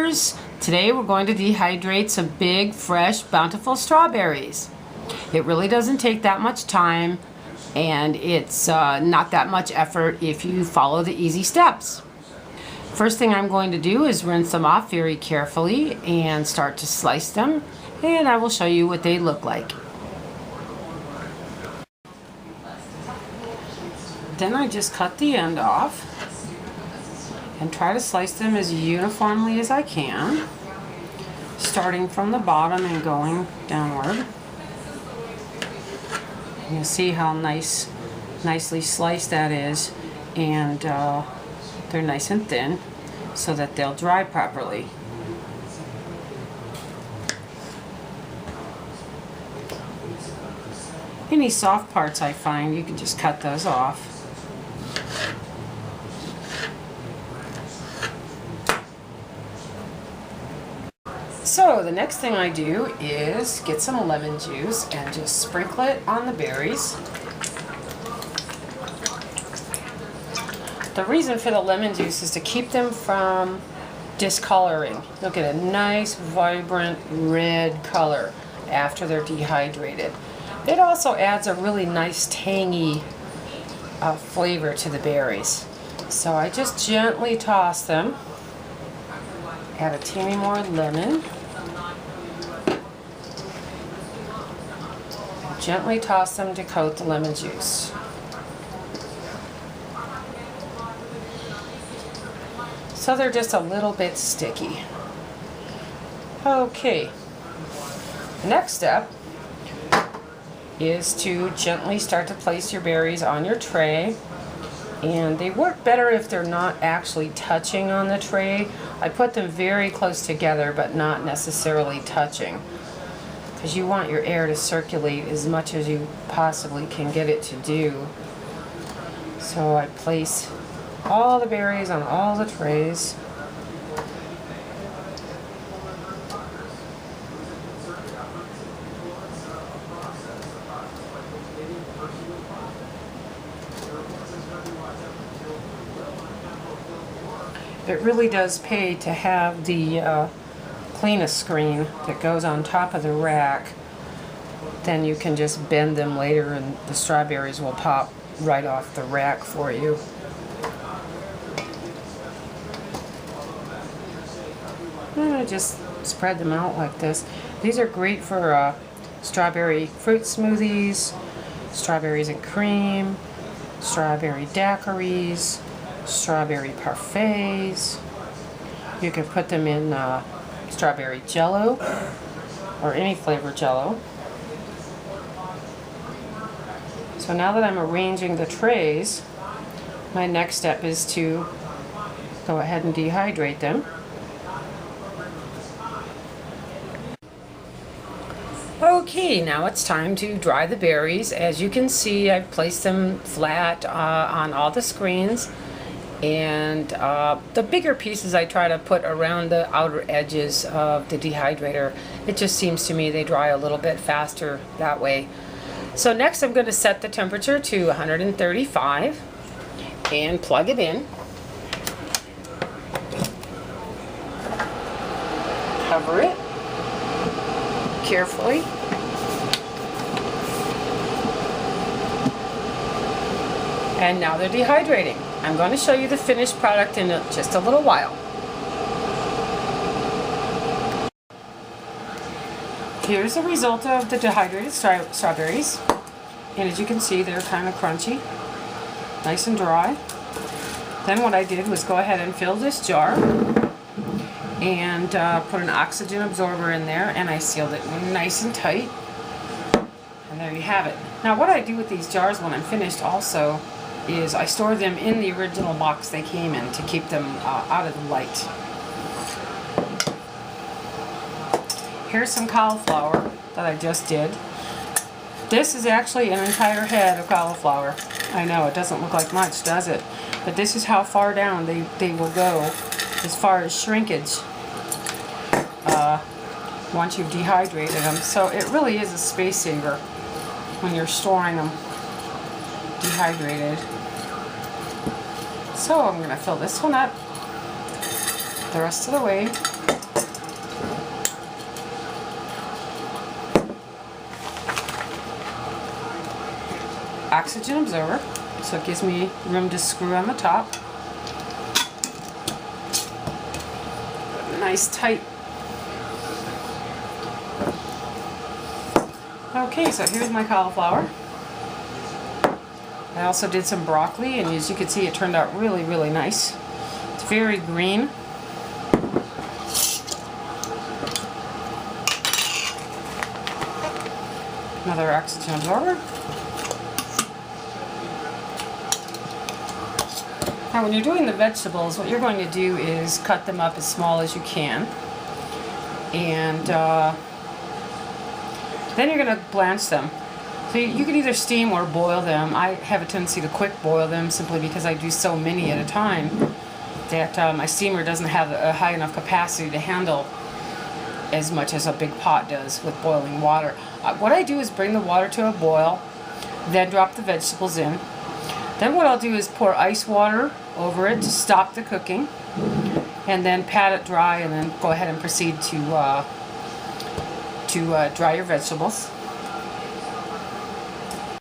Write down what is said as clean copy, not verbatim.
YouTubers, today we're going to dehydrate some big, fresh, bountiful strawberries. It really doesn't take that much time, and it's not that much effort if you follow the easy steps. First thing I'm going to do is rinse them off very carefully and start to slice them, and I will show you what they look like. Then I just cut the end off and try to slice them as uniformly as I can, starting from the bottom and going downward. You'll see how nicely sliced that is, and they're nice and thin so that they'll dry properly. Any soft parts I find, you can just cut those off. So the next thing I do is get some lemon juice and just sprinkle it on the berries. The reason for the lemon juice is to keep them from discoloring. They'll get a nice, vibrant red color after they're dehydrated. It also adds a really nice, tangy flavor to the berries. So I just gently toss them, add a teeny more lemon, gently toss them to coat the lemon juice. So they're just a little bit sticky. Okay, the next step is to gently start to place your berries on your tray, and they work better if they're not actually touching on the tray. I put them very close together but not necessarily touching, because you want your air to circulate as much as you possibly can get it to do. So I place all the berries on all the trays. It really does pay to have the cleanest screen that goes on top of the rack. Then you can just bend them later and the strawberries will pop right off the rack for you. And I just spread them out like this. These are great for strawberry fruit smoothies, strawberries and cream, strawberry daiquiris, strawberry parfaits. You can put them in strawberry jello or any flavor jello. So now that I'm arranging the trays, my next step is to go ahead and dehydrate them. Okay, now it's time to dry the berries. As you can see, I've placed them flat on all the screens, and the bigger pieces I try to put around the outer edges of the dehydrator. It just seems to me they dry a little bit faster that way. So next I'm going to set the temperature to 135 and plug it in. Cover it carefully. And now they're dehydrating. I'm going to show you the finished product in just a little while. Here's the result of the dehydrated strawberries. And as you can see, they're kind of crunchy, nice and dry. Then what I did was go ahead and fill this jar and put an oxygen absorber in there, and I sealed it nice and tight. And there you have it. Now what I do with these jars when I'm finished also is I store them in the original box they came in to keep them out of the light. Here's some cauliflower that I just did. This is actually an entire head of cauliflower. I know, it doesn't look like much, does it? But this is how far down they will go as far as shrinkage once you've dehydrated them. So it really is a space saver when you're storing them dehydrated. So I'm going to fill this one up the rest of the way. oxygen absorber, so it gives me room to screw on the top. Nice tight. Okay, so here's my cauliflower. I also did some broccoli, and as you can see, it turned out really, really nice. It's very green. Another oxygen absorber. Now when you're doing the vegetables, what you're going to do is cut them up as small as you can. And then you're going to blanch them. So you can either steam or boil them. I have a tendency to quick boil them simply because I do so many at a time that my steamer doesn't have a high enough capacity to handle as much as a big pot does with boiling water. What I do is bring the water to a boil, then drop the vegetables in. Then what I'll do is pour ice water over it to stop the cooking, and then pat it dry, and then go ahead and proceed to dry your vegetables.